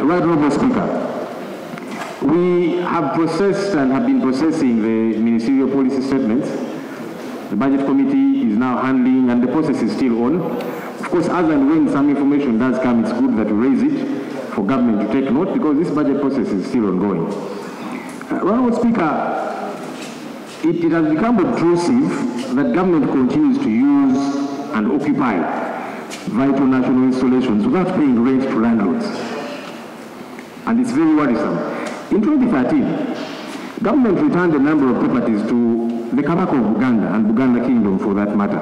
Right Honourable Speaker, we have processed and have been processing the ministerial policy statements. The Budget Committee is now handling, and the process is still on. Of course, as and when some information does come, it's good that we raise it for government to take note, because this budget process is still ongoing. Honourable Speaker, it has become obtrusive that government continues to use and occupy vital national installations without paying rent to landlords. And it's very worrisome. In 2013, government returned a number of properties to the Kabaka of Buganda and Buganda Kingdom for that matter.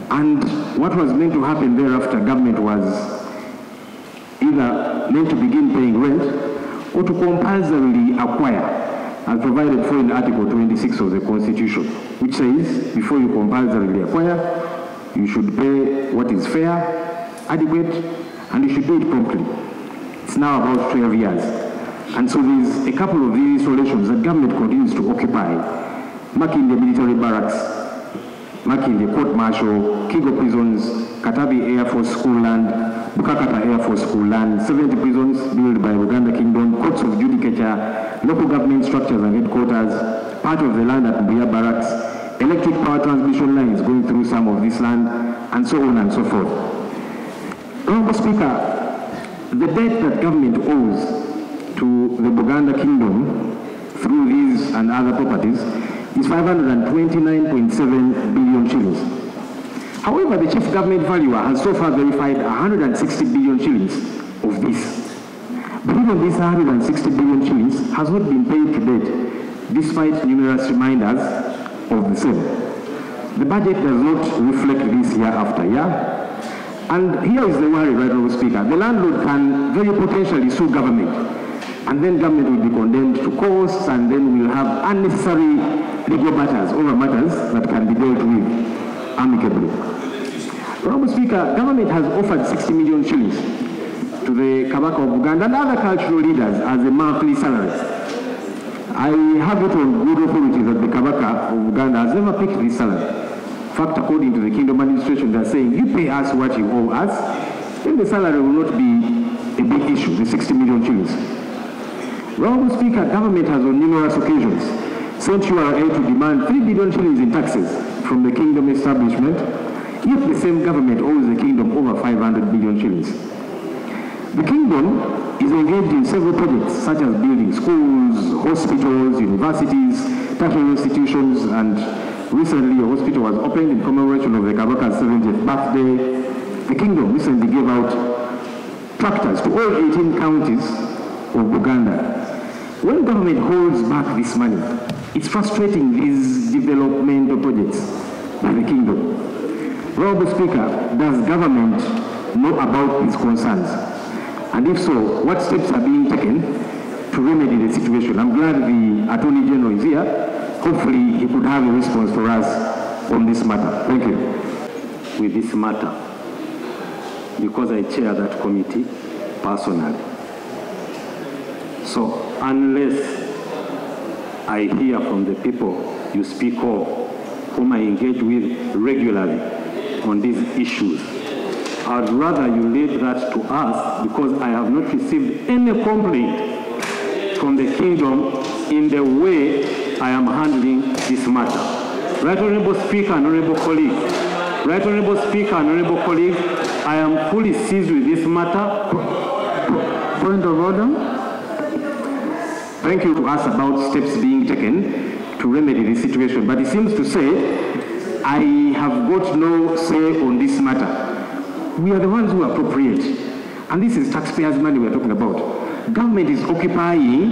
And what was meant to happen thereafter, government was either meant to begin paying rent or to compulsorily acquire, as provided for in Article 26 of the Constitution, which says before you compulsorily acquire, you should pay what is fair, adequate, and you should do it promptly. It's now about 12 years. And so there's a couple of these installations that government continues to occupy, marking the military barracks, marking the court-martial, Kigo prisons, Katabi Air Force School land, Bukakata Air Force School land, 70 prisons built by Uganda Kingdom, courts of judicature, local government structures and headquarters, part of the land at Mbuya Barracks, electric power transmission lines going through some of this land, and so on and so forth. Honourable Speaker, the debt that government owes to the Buganda Kingdom through these and other properties is 529.7 billion shillings. However, the chief government valuer has so far verified 160 billion shillings of this. But even this 160 billion shillings has not been paid to date, despite numerous reminders of the same. The budget does not reflect this year after year. And here is the worry, right, Honourable Speaker. The landlord can very potentially sue government, and then government will be condemned to costs, and then we'll have unnecessary legal matters over matters that can be dealt with amicably. Honourable Speaker, government has offered 60 million shillings to the Kabaka of Uganda and other cultural leaders as a monthly salary. I have it on good authority that the Kabaka of Uganda has never picked this salary. In fact, according to the Kingdom administration, they're saying, you pay us what you owe us, then the salary will not be a big issue, the 60 million shillings. Honourable Speaker, government has on numerous occasions sent URA to demand 3 billion shillings in taxes from the Kingdom establishment, yet the same government owes the Kingdom over 500 billion shillings. The Kingdom is engaged in several projects such as building schools, hospitals, universities, tertiary institutions, and recently a hospital was opened in commemoration of the Kabaka's 70th birthday. The Kingdom recently gave out tractors to all 18 counties of Buganda. When government holds back this money, it's frustrating these developmental projects by the Kingdom. Honourable Speaker, does government know about these concerns? And if so, what steps are being taken to remedy the situation? I'm glad the Attorney General is here. Hopefully he could have a response for us on this matter. Thank you. With this matter, because I chair that committee personally. So unless I hear from the people you speak of, whom I engage with regularly on these issues, I'd rather you leave that to us, because I have not received any complaint from the Kingdom in the way I am handling this matter. Right Honourable Speaker and Honourable colleagues, Right Honourable Speaker and Honourable colleagues, I am fully seized with this matter. Point of order. Thank you to ask about steps being taken to remedy the situation, but it seems to say I have got no say on this matter. We are the ones who appropriate, and this is taxpayers' money we are talking about. Government is occupying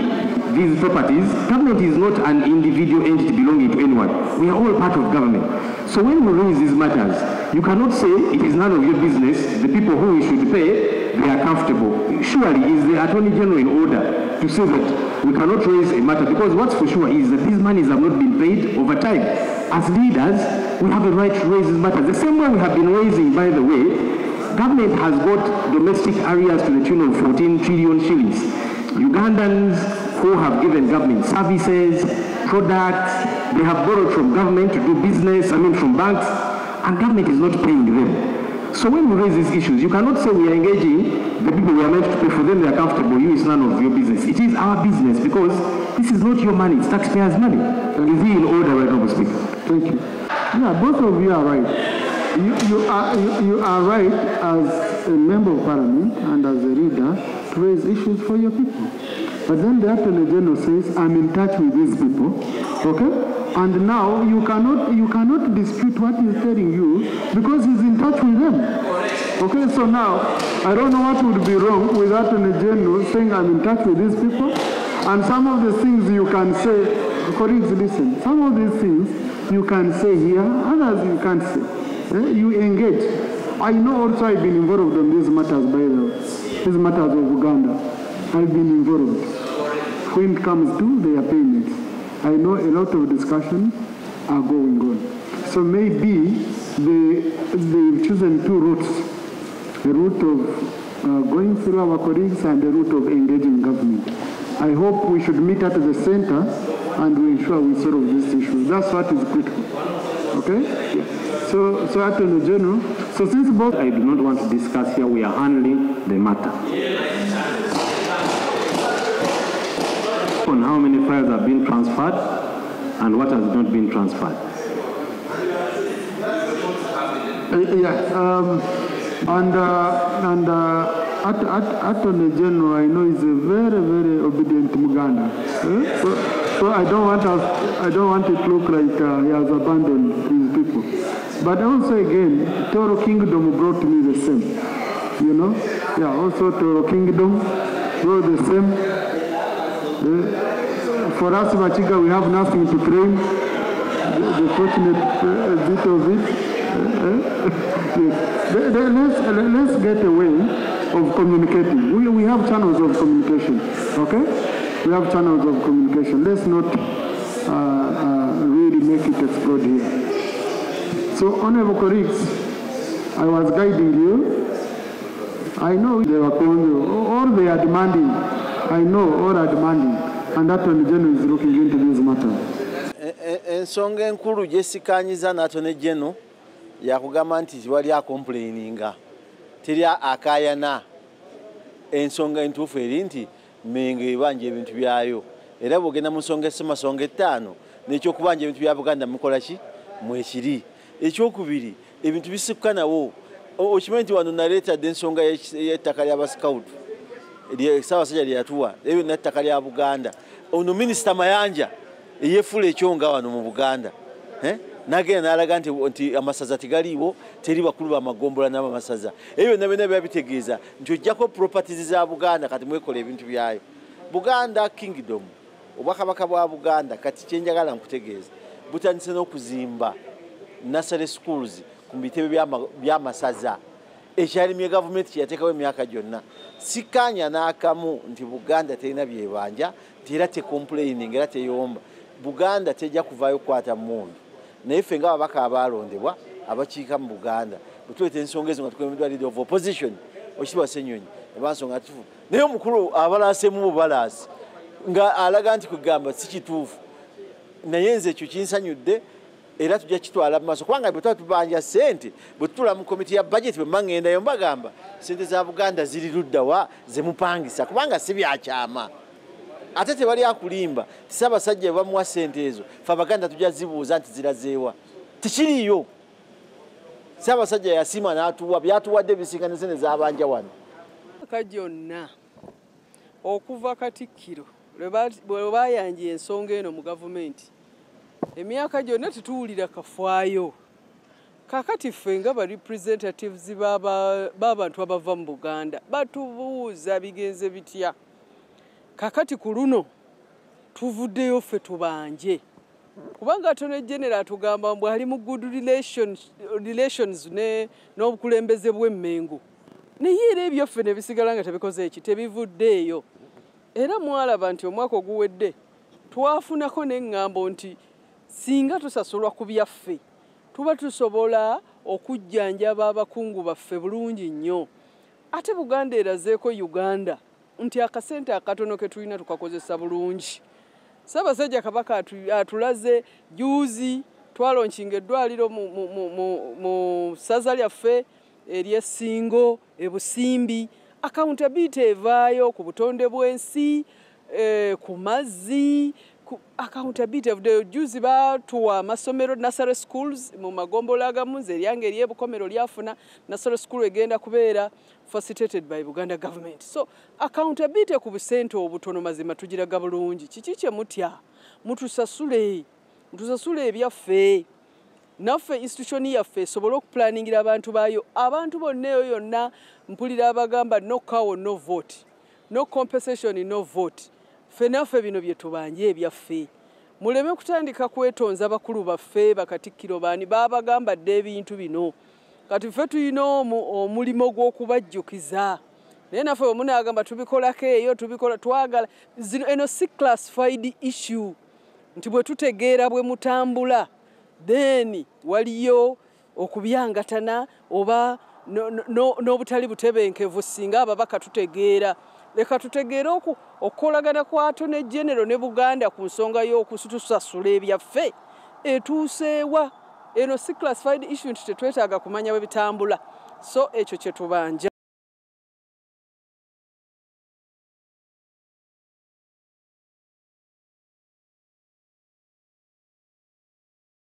these properties. Government is not an individual entity belonging to anyone. We are all part of government. So when we raise these matters, you cannot say it is none of your business. The people who we should pay, they are comfortable. Surely is the Attorney General in order to say that we cannot raise a matter, because what's for sure is that these monies have not been paid over time. As leaders, we have a right to raise these matters. The same way we have been raising, by the way, government has got domestic areas to the tune of 14 trillion shillings. Ugandans who have given government services, products, they have borrowed from government to do business, from banks, and government is not paying them. So when we raise these issues, you cannot say we are engaging the people we are meant to pay for them, they are comfortable. none of your business. It is our business because this is not your money, it's taxpayers' money. Is he in order, right, Honourable Speaker? Thank you. Yeah, both of you are right. You are right as a member of parliament and as a leader to raise issues for your people. But then the Attorney General says, I'm in touch with these people, okay? And now you cannot dispute what he's telling you because he's in touch with them. Okay, so now, I don't know what would be wrong with Attorney General saying I'm in touch with these people. And some of the things you can say, colleagues, listen, some of these things you can say here, others you can't say. You engage. I know also I've been involved in these matters, by the way, these matters of Uganda. I've been involved. When it comes to their payments, I know a lot of discussions are going on. So maybe they've chosen two routes, a route of going through our colleagues and a route of engaging government. I hope we should meet at the center and we ensure we solve this issue. That's what is critical. Okay? Yeah. So Attorney General, so since both... I do not want to discuss here, we are handling the matter. On how many files have been transferred and what has not been transferred. Attorney General, I know is a very, very obedient Muganda. So I don't want it to look like he has abandoned his people. But also again, Toro Kingdom brought me the same. You know? Yeah, also Toro Kingdom brought the same. For us, Machiga, we have nothing to claim. The fortunate bit of it. Yes. Let's get a way of communicating. We have channels of communication, okay? We have channels of communication. Let's not really make it explode here. So, honorable colleagues, I was guiding you. I know they are calling, all they are demanding. I know all are demanding, and that Attorney General is looking into this matter. Ensonga enkulu gyesikanyiza n'Attorney General yakugamba nti wali complaininga teri akayana ensonga entuufu eri nti Mmengo ebanja ebintu byayo era bwogenda mu nsonga essomasonga ettaano n'ekyokubanja ebintu bya Buganda mukola ki mwekiri ekyokubiri ebintu bisikuka nawo okimanyi nti wano naleetadde ensonga y'ettaka ly'abasikawutu Ssaabasajja lye yatuwa ebyo n'ettaka lya Buganda ono Minisita Mayanja eyeefula ekyonga wano mu Buganda nagenda n'alaga nti amasaza tegaliiwo teri bakulu b'amagombola n'abamasaza ebyo byonna byabitegeeza nti ojjako properties za Buganda kati mwekola ebintu byayo Buganda Kingdom obwakabaka bwa Buganda kati kyenjagala nkutegeeza butandise n'okuzimba nursery schools ku bitebe by'amasaza ekyalimye gavumenti yateekawo emyaka gyonna sikanya n'akamu nti Buganda terina byebanja era complaining era teyomba Buganda tejja kuvaayo kukwata mmundu naye ffe ng'ababaka abaalondebwa abakiika mu Buganda bwetuleeta ensonga ezo nga tukulembeddwa leader of opposition Oweekitiibwa Ssenyonyi ebansonga tufu naye omukulu abalaasemu bubalaasi nga alaga nti kugamba si kituufu naye nze ekyo kinsanyudde era tujja kitwala mu maaso kubanga bwe tuba tubanja ssente bwe tutula mu komiti ya budget bwe mmangendayo mbagamba ssente za Buganda ziri luddawa ze mupangisa kubanga si byakyama ate tebali akulimba Ssaabasajja bwe bamuwa ssente ezo ffe Abaganda tujja zibuuza nti zirazeewa tekiriiyo Ssaabasajja yasiima n'atuwa byatuwadde bisinkana ssente z'abanja wano gyonna okuva Katikkiro bwe baayanja ensonga eno mu gavumenti emyaka gyonna tetuwulira kafaayo kakati ffe nga ba representatives b'abantu abava mu Buganda batubuuza bigenze bitya kakati ku luno tuvuddeyo ffe tubanje kubanga Attorney General atugamba mbu ali mu good relations n'obukulembeze bw'Emmengo naye era ebyo ffe ne bisigala nga tebikoze eki tebivuddeeyo era mwalaba nti omwaka oguwedde twafunako n'eŋŋambo nti singa tusasulwa ku byaffe tuba tusobola okujjanjaba abakungu baffe bulungi nnyo ate Buganda erazeeko Uganda nti akasente akatono ke tulina tukakozesa bulungi Ssaabasajja Kabaka atulaze juuzi twalonkinga eddwaliro mu ssaza lyaffe ery'Essingo ebusimbi accountability evaayo ku butonde bw'ensi, ku mazzi, accountability of the juzi batuwa amasomero nursery schools mu magombola agamu nze eryange ery'ebukomero lyafuna nursery school egenda kubeera facilitated by Buganda government. So accountability ku busente obutono mazima tugiraga bulungi. Kiki kye mutya? Mutusasule ebyaffe. Naffe institution yaffe esobole okuplaningira abantu baayo. Abantu bonna eyo yonna mpulira abagamba no cow no vote, no compensation no vote. Fenaffe bino bye tubanje ebyaffe. Muleme kutandika kwetonza bakulu baffe bakatikkiro baani babagambadde ebintu bino. Kati ffe tulina omulimo gw'okubajjukiza. Naye naffe bwe munaagamba tubikolako eyo tubikola twagala. Eno si classified issue. Nti bwe tutegeera bwe mutambula then waliyo okubyangatana oba n'obutali butebenkevu singa ababaka tutegeera. Leka tutegeere okukolagana kwa Attorney General ne Buganda ku nsonga y'okutusasula ebyaffe etuuseewa. Eno si classified issue nti tetwetaaga kumanya bwe bitambula. So ekyo kye tubanja.